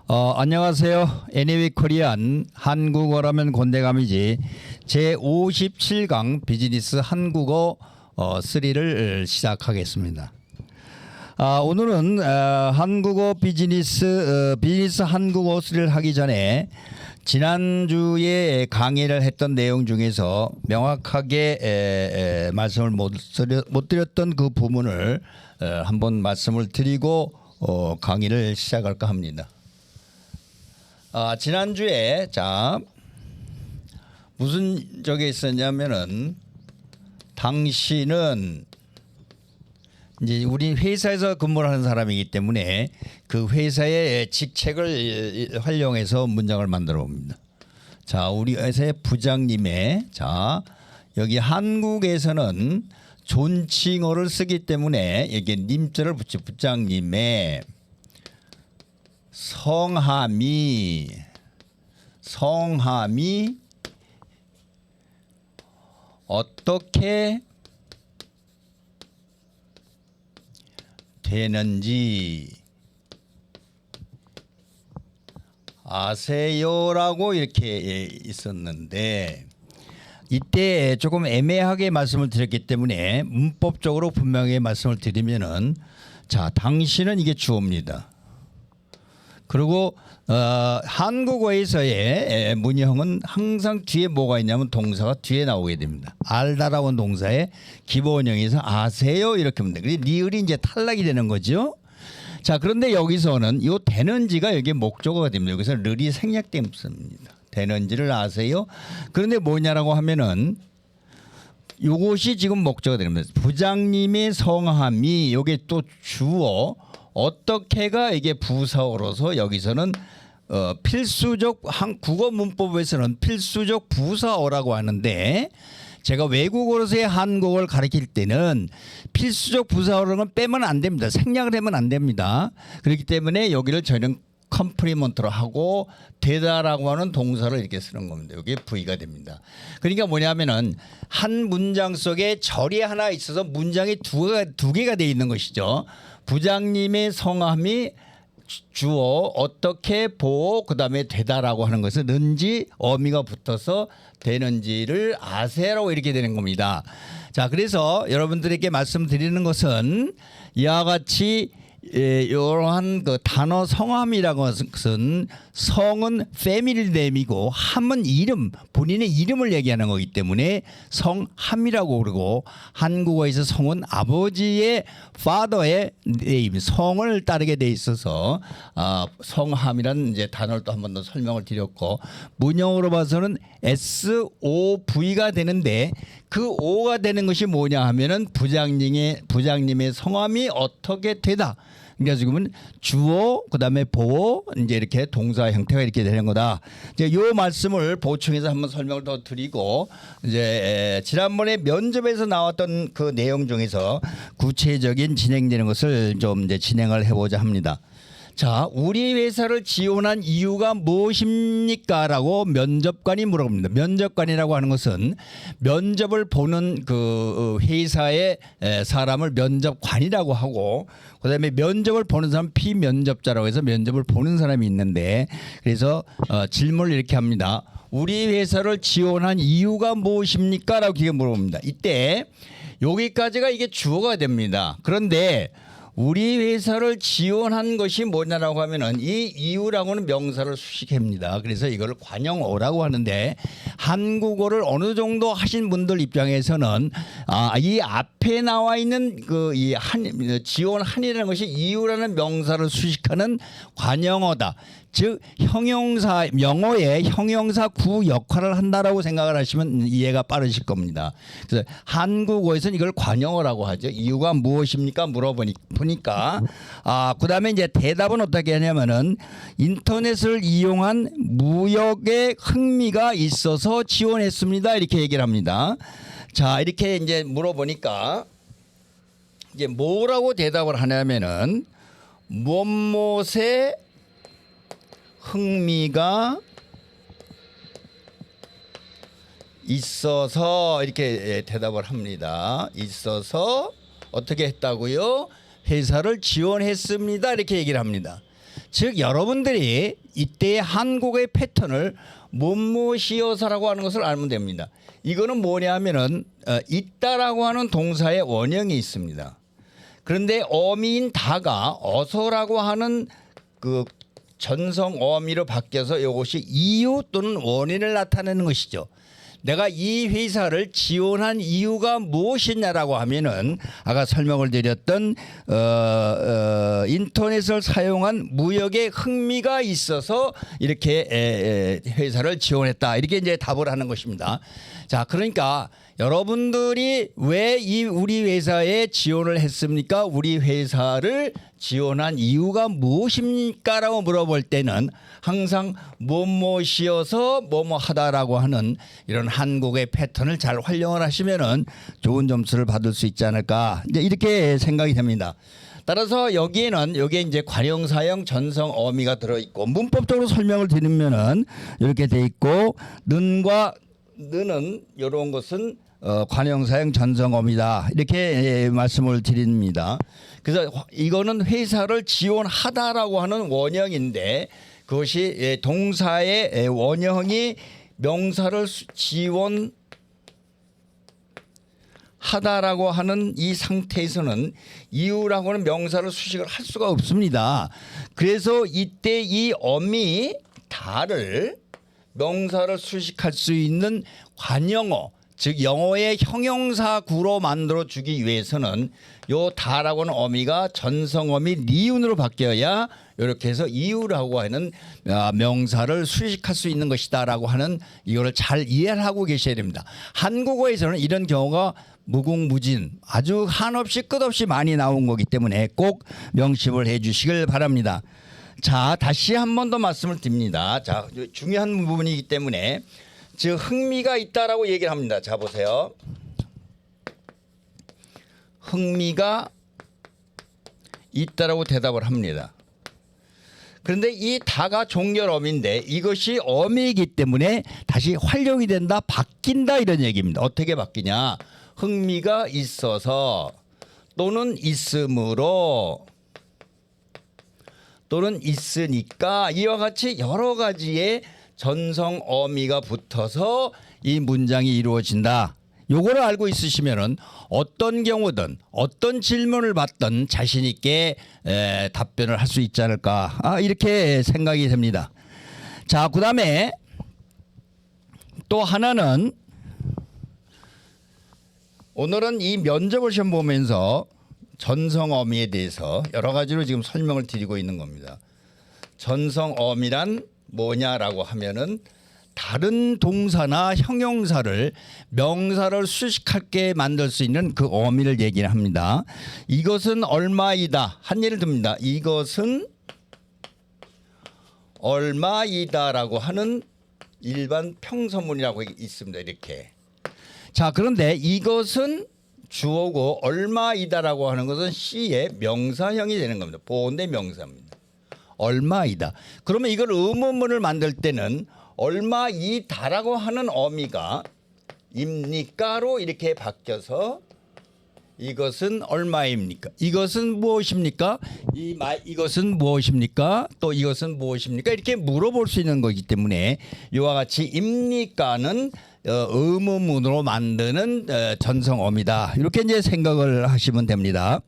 안녕하세요. 애니웨이 코리안 한국어라면 곤대감이지 제57강 비즈니스 한국어 3를 시작하겠습니다. 오늘은 한국어 비즈니스 한국어 3를 하기 전에 지난주에 강의를 했던 내용 중에서 명확하게 말씀을 못 드렸던 그 부분을 한번 말씀을 드리고 강의를 시작할까 합니다. 지난주에 무슨 적에 있었냐면은 당신은 이제 우리 회사에서 근무를 하는 사람이기 때문에 그 회사의 직책을 활용해서 문장을 만들어 봅니다. 우리 회사의 부장님의 여기 한국에서는 존칭어를 쓰기 때문에 여기 님자를 붙여 부장님의 성함이 어떻게 되는지 아세요라고 이렇게 있었는데 이때 조금 애매하게 말씀을 드렸기 때문에 문법적으로 분명히 말씀을 드리면은 당신은 이게 주어입니다. 그리고 한국어에서의 문형은 항상 뒤에 뭐가 있냐면 동사가 뒤에 나오게 됩니다. 알다라고 하는 동사의 기본형에서 아세요 이렇게 하면 돼요. 리을이 이제 탈락이 되는 거죠. 그런데 여기서는 이 되는지가 여기 목적어가 됩니다. 여기서 르이 생략됩니다. 되는지를 아세요? 그런데 뭐냐라고 하면은 이것이 지금 목적어가 됩니다. 부장님의 성함이 이게 또 주어 어떻게가 이게 부사어로서 여기서는 필수적 국어 문법에서는 필수적 부사어라고 하는데 제가 외국어로서의 한국어를 가르칠 때는 필수적 부사어라는 건 빼면 안 됩니다. 생략을 하면 안 됩니다. 그렇기 때문에 여기를 저희는 컴플리먼트로 하고 되다라고 하는 동사를 이렇게 쓰는 겁니다. 이게 V가 됩니다. 그러니까 뭐냐면은 한 문장 속에 절이 하나 있어서 문장이 두 개가 되어 있는 것이죠. 부장님의 성함이 주어 어떻게 보호 그다음에 되다라고 하는 것은 는지 어미가 붙어서 되는지를 아세라고 이렇게 되는 겁니다. 그래서 여러분들에게 말씀드리는 것은 이와 같이 이러한 그 단어 성함이라고 하는 것은 성은 패밀리 네임이고 함은 이름 본인의 이름을 얘기하는 거기 때문에 성함이라고 그러고 한국어에서 성은 아버지의 father의 네임 성을 따르게 돼 있어서 성함이라는 이제 단어를 또 한 번 더 설명을 드렸고 문형으로 봐서는 SOV가 되는데 그 O가 되는 것이 뭐냐 하면은 부장님의 성함이 어떻게 되다. 그러니까 지금은 주어 그다음에 보어 이제 이렇게 동사 형태가 이렇게 되는 거다. 이제 요 말씀을 보충해서 한번 설명을 더 드리고 이제 지난번에 면접에서 나왔던 그 내용 중에서 구체적인 진행되는 것을 좀 이제 진행을 해보자 합니다. 우리 회사를 지원한 이유가 무엇입니까? 라고 면접관이 물어봅니다. 면접관이라고 하는 것은 면접을 보는 그 회사의 사람을 면접관이라고 하고 그다음에 면접을 보는 사람 피면접자라고 해서 면접을 보는 사람이 있는데 그래서 질문을 이렇게 합니다. 우리 회사를 지원한 이유가 무엇입니까? 라고 이렇게 물어봅니다. 이때 여기까지가 이게 주어가 됩니다. 그런데 우리 회사를 지원한 것이 뭐냐라고 하면은 이 이유라고는 명사를 수식합니다. 그래서 이걸 관용어라고 하는데 한국어를 어느 정도 하신 분들 입장에서는 이 앞에 나와 있는 지원한이라는 것이 이유라는 명사를 수식하는 관용어다. 즉 형용사 영어의 형용사 구 역할을 한다라고 생각을 하시면 이해가 빠르실 겁니다. 그래서 한국어에서는 이걸 관용어라고 하죠. 이유가 무엇입니까? 물어보니까 그다음에 이제 대답은 어떻게 하냐면은 인터넷을 이용한 무역에 흥미가 있어서 지원했습니다. 이렇게 얘기를 합니다. 이렇게 이제 물어보니까 이제 뭐라고 대답을 하냐면은 무엇에 흥미가 있어서 이렇게 대답을 합니다. 있어서 어떻게 했다고요? 회사를 지원했습니다. 이렇게 얘기를 합니다. 즉 여러분들이 이때의 한국의 패턴을 뭐뭐시어서라고 하는 것을 알면 됩니다. 이거는 뭐냐면은 있다라고 하는 동사의 원형이 있습니다. 그런데 어미인 다가 어서라고 하는 그 전성 어미로 바뀌어서 이것이 이유 또는 원인을 나타내는 것이죠. 내가 이 회사를 지원한 이유가 무엇이냐라고 하면은 아까 설명을 드렸던 인터넷을 사용한 무역에 흥미가 있어서 이렇게 회사를 지원했다. 이렇게 이제 답을 하는 것입니다. 자, 그러니까 여러분들이 왜 이 우리 회사에 지원을 했습니까? 우리 회사를 지원한 이유가 무엇입니까? 라고 물어볼 때는 항상 뭐뭐시어서 뭐뭐하다라고 하는 이런 한국의 패턴을 잘 활용을 하시면은 좋은 점수를 받을 수 있지 않을까, 이제 이렇게 생각이 됩니다. 따라서 여기에는 여기에 이제 관용사형 전성 어미가 들어 있고, 문법적으로 설명을 드리면은 이렇게 돼 있고, 는은 이런 것은 관용사형 전성어미다, 이렇게 말씀을 드립니다. 그래서 이거는 회사를 지원하다라고 하는 원형인데, 그것이 동사의 원형이 명사를 지원하다라고 하는 이 상태에서는 이유라고 하는 명사를 수식을 할 수가 없습니다. 그래서 이때 이 어미 다를 명사를 수식할 수 있는 관영어, 즉 영어의 형용사구로 만들어 주기 위해서는 요 다라고 하는 어미가 전성어미 니은으로 바뀌어야 이렇게 해서 이유라고 하는 명사를 수식할 수 있는 것이다라고 하는, 이거를 잘 이해를 하고 계셔야 됩니다. 한국어에서는 이런 경우가 무궁무진, 아주 한없이 끝없이 많이 나온 거기 때문에 꼭 명심을 해 주시길 바랍니다. 자, 다시 한 번 더 말씀을 드립니다. 자, 중요한 부분이기 때문에, 즉 흥미가 있다라고 얘기를 합니다. 자, 보세요. 흥미가 있다라고 대답을 합니다. 그런데 이 다가 종결어미인데 이것이 어미이기 때문에 다시 활용이 된다, 바뀐다, 이런 얘기입니다. 어떻게 바뀌냐? 흥미가 있어서 또는 있으므로 또는 있으니까, 이와 같이 여러 가지의 전성 어미가 붙어서 이 문장이 이루어진다. 요거를 알고 있으시면은 어떤 경우든 어떤 질문을 받든 자신 있게 답변을 할 수 있지 않을까, 이렇게 생각이 됩니다. 자, 그다음에 또 하나는, 오늘은 이 면접을 시험 보면서 전성어미에 대해서 여러 가지로 지금 설명을 드리고 있는 겁니다. 전성어미란 뭐냐라고 하면은 다른 동사나 형용사를 명사를 수식하게 만들 수 있는 그 어미를 얘기를 합니다. 이것은 얼마이다, 한 예를 듭니다. 이것은 얼마이다라고 하는 일반 평서문이라고 있습니다. 이렇게. 자, 그런데 이것은 주어고 얼마이다라고 하는 것은 시의 명사형이 되는 겁니다. 보온대 명사입니다. 얼마이다. 그러면 이걸 의문문을 만들 때는 얼마이다라고 하는 어미가 입니까로 이렇게 바뀌어서 이것은 얼마입니까? 이것은 무엇입니까? 이것은 무엇입니까? 또 이것은 무엇입니까? 이렇게 물어볼 수 있는 거기 때문에 이와 같이 입니까는 의문문으로 만드는 전성어미다. 이렇게 이제 생각을 하시면 됩니다.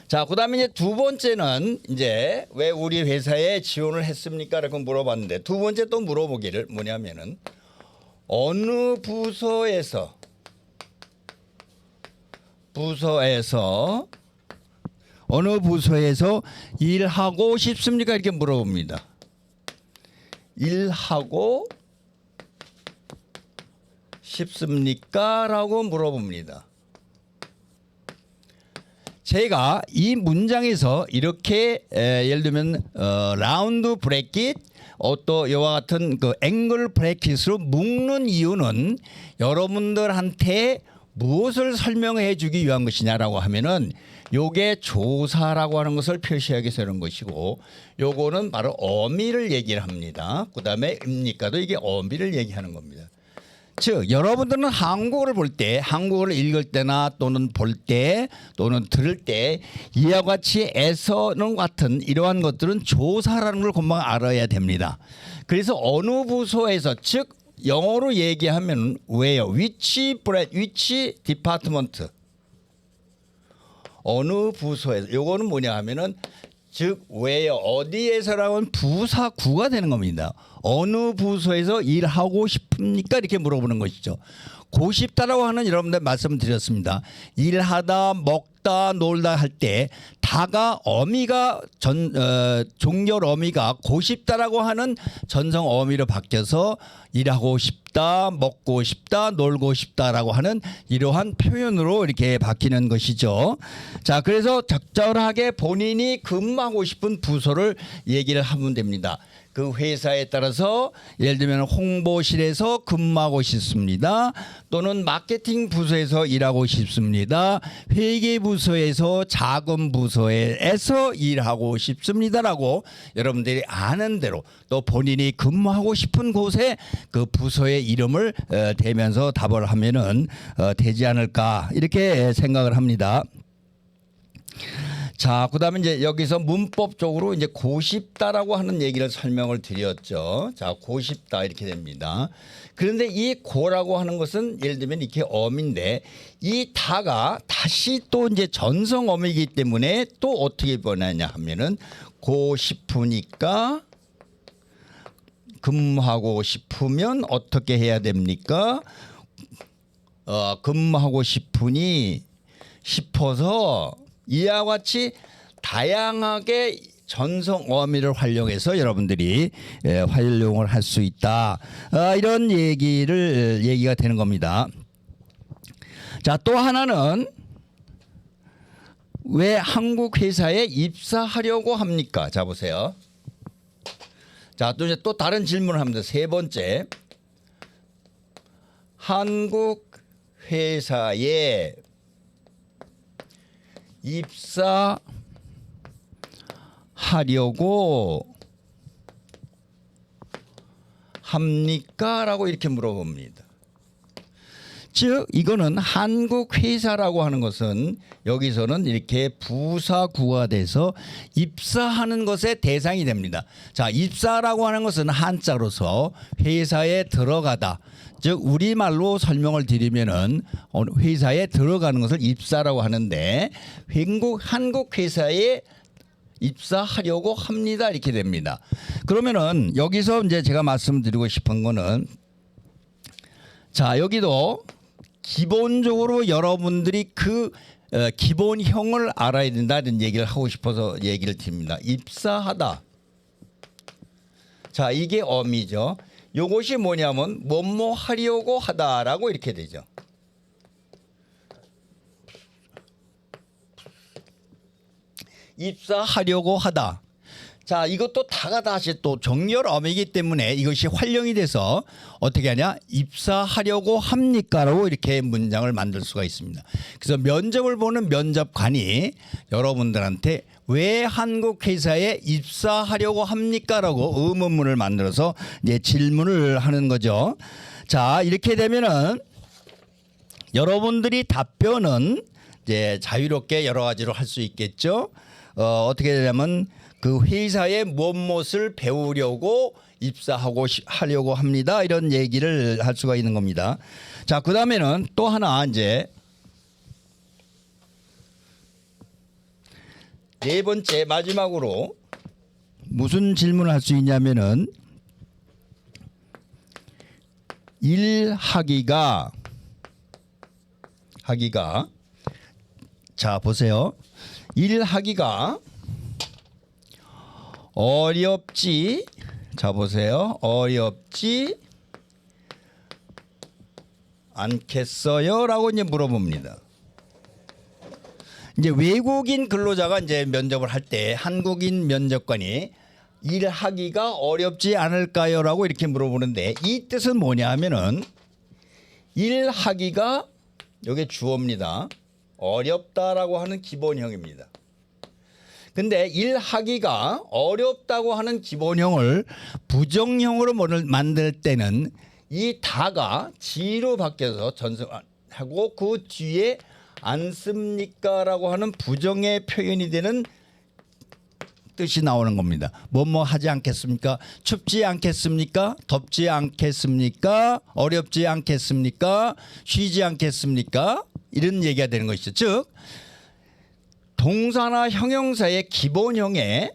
자, 그다음에 이제 두 번째는 이제 왜 우리 회사에 지원을 했습니까? 라고 물어봤는데, 두 번째 또 물어보기를 뭐냐면은 어느 부서에서 어느 부서에서 일하고 싶습니까? 이렇게 물어봅니다. 일하고 싶습니까? 라고 물어봅니다. 제가 이 문장에서 이렇게 예를 들면 라운드 브래킷, 또 이와 같은 그 앵글 브래킷으로 묶는 이유는 여러분들한테 무엇을 설명해 주기 위한 것이냐라고 하면은 요게 조사라고 하는 것을 표시하기 위해서 그런 것이고, 요거는 바로 어미를 얘기를 합니다. 그다음에 입니까도 이게 어미를 얘기하는 겁니다. 즉 여러분들은 한국어를 볼 때, 한국어를 읽을 때나 또는 볼 때 또는 들을 때 이와 같이 에서는 같은 이러한 것들은 조사라는 걸 금방 알아야 됩니다. 그래서 어느 부서에서, 즉 영어로 얘기하면 where, which department, 어느 부서에서, 요거는 뭐냐 하면은 즉 where, 어디에서라고 하면 부사구가 되는 겁니다. 어느 부서에서 일하고 싶습니까? 이렇게 물어보는 것이죠. 고 싶다라고 하는 여러분들 말씀드렸습니다. 일하다, 먹다, 놀다 할 때 다가 어미가 종결 어미가 고 싶다라고 하는 전성 어미로 바뀌어서 일하고 싶다, 먹고 싶다, 놀고 싶다라고 하는 이러한 표현으로 이렇게 바뀌는 것이죠. 자, 그래서 적절하게 본인이 근무하고 싶은 부서를 얘기를 하면 됩니다. 그 회사에 따라서 예를 들면 홍보실에서 근무하고 싶습니다. 또는 마케팅 부서에서 일하고 싶습니다. 회계 부서에서 자금 부서에서 일하고 싶습니다라고 여러분들이 아는 대로 또 본인이 근무하고 싶은 곳에 그 부서의 이름을 대면서 답을 하면은 되지 않을까 이렇게 생각을 합니다. 자, 그다음에 이제 여기서 문법적으로 이제 고쉽다라고 하는 얘기를 설명을 드렸죠. 자, 고쉽다 이렇게 됩니다. 그런데 이 고라고 하는 것은 예를 들면 이렇게 어민데 이 다가 다시 또 이제 전성 어미이기 때문에 또 어떻게 변하냐 하면은 고싶으니까 근무하고 싶으면 어떻게 해야 됩니까? 근무하고 싶어서 이와 같이 다양하게 전성 어미를 활용해서 여러분들이 활용을 할 수 있다. 이런 얘기가 되는 겁니다. 자, 또 하나는 왜 한국 회사에 입사하려고 합니까? 자, 보세요. 자, 또 이제 또 다른 질문을 합니다. 세 번째. 한국 회사에 입사하려고 합니까? 라고 이렇게 물어봅니다. 즉 이거는 한국 회사라고 하는 것은 여기서는 이렇게 부사구가 돼서 입사하는 것의 대상이 됩니다. 자, 입사라고 하는 것은 한자로서 회사에 들어가다. 즉 우리말로 설명을 드리면은 회사에 들어가는 것을 입사라고 하는데 한국 회사에 입사하려고 합니다. 이렇게 됩니다. 그러면은 여기서 이제 제가 말씀드리고 싶은 거는 자, 여기도 기본적으로 여러분들이 그 기본형을 알아야 된다는 얘기를 하고 싶어서 얘기를 드립니다. 입사하다. 자, 이게 어미죠. 요것이 뭐냐면 뭐뭐 하려고 하다라고 이렇게 되죠. 입사하려고 하다. 자, 이것도 다가 다시 또 정렬 어미이기 때문에 이것이 활용이 돼서 어떻게 하냐? 입사하려고 합니까라고 이렇게 문장을 만들 수가 있습니다. 그래서 면접을 보는 면접관이 여러분들한테 왜 한국 회사에 입사하려고 합니까라고 의문문을 만들어서 이제 질문을 하는 거죠. 자, 이렇게 되면은 여러분들이 답변은 이제 자유롭게 여러 가지로 할 수 있겠죠. 어떻게 되냐면 그 회사에 무엇을 배우려고 입사하려고 합니다. 이런 얘기를 할 수가 있는 겁니다. 자, 그다음에는 또 하나 이제 네 번째 마지막으로 무슨 질문을 할 수 있냐면은 일하기가 자, 보세요. 일하기가 어렵지. 자, 보세요. 어렵지 않겠어요? 라고 이제 물어봅니다. 이제 외국인 근로자가 이제 면접을 할 때 한국인 면접관이 일하기가 어렵지 않을까요? 라고 이렇게 물어보는데 이 뜻은 뭐냐 하면은 일하기가 여기 주어입니다. 어렵다라고 하는 기본형입니다. 근데 일하기가 어렵다고 하는 기본형을 부정형으로 만들 때는 이 다가 지로 바뀌어서 전성하고 그 뒤에 않습니까라고 하는 부정의 표현이 되는 뜻이 나오는 겁니다. 뭐뭐 하지 않겠습니까? 춥지 않겠습니까? 덥지 않겠습니까? 어렵지 않겠습니까? 쉬지 않겠습니까? 이런 얘기가 되는 것이죠. 즉 동사나 형용사의 기본형에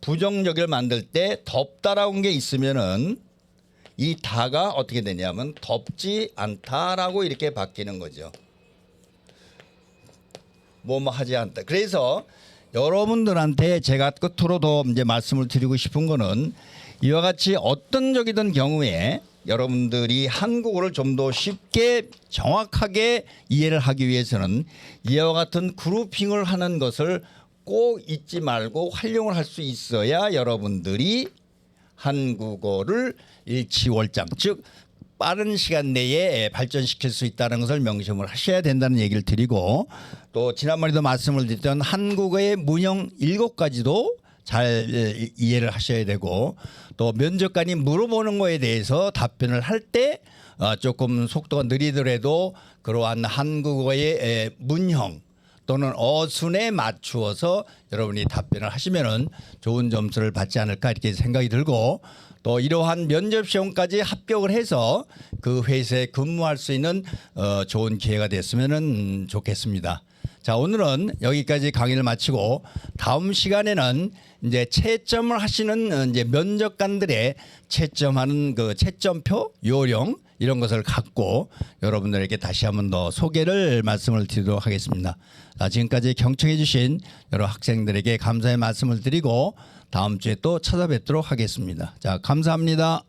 부정적을 만들 때 덥다라는 게 있으면은 이 다가 어떻게 되냐면 덥지 않다라고 이렇게 바뀌는 거죠. 뭐뭐 하지 않다. 그래서 여러분들한테 제가 끝으로 더 이제 말씀을 드리고 싶은 거는 이와 같이 어떤 적이든 경우에 여러분들이 한국어를 좀 더 쉽게 정확하게 이해를 하기 위해서는 이와 같은 그룹핑을 하는 것을 꼭 잊지 말고 활용을 할 수 있어야 여러분들이 한국어를 일치월장 즉 빠른 시간 내에 발전시킬 수 있다는 것을 명심을 하셔야 된다는 얘기를 드리고 또 지난번에도 말씀을 드렸던 한국어의 문형 7가지도 잘 이해를 하셔야 되고 또 면접관이 물어보는 거에 대해서 답변을 할 때 조금 속도가 느리더라도 그러한 한국어의 문형 또는 어순에 맞추어서 여러분이 답변을 하시면은 좋은 점수를 받지 않을까 이렇게 생각이 들고 또 이러한 면접 시험까지 합격을 해서 그 회사에 근무할 수 있는 좋은 기회가 됐으면은 좋겠습니다. 자, 오늘은 여기까지 강의를 마치고 다음 시간에는 이제 채점을 하시는 이제 면접관들의 채점하는 그 채점표 요령 이런 것을 갖고 여러분들에게 다시 한번 더 소개를 말씀을 드리도록 하겠습니다. 자, 지금까지 경청해 주신 여러 학생들에게 감사의 말씀을 드리고 다음 주에 또 찾아뵙도록 하겠습니다. 자, 감사합니다.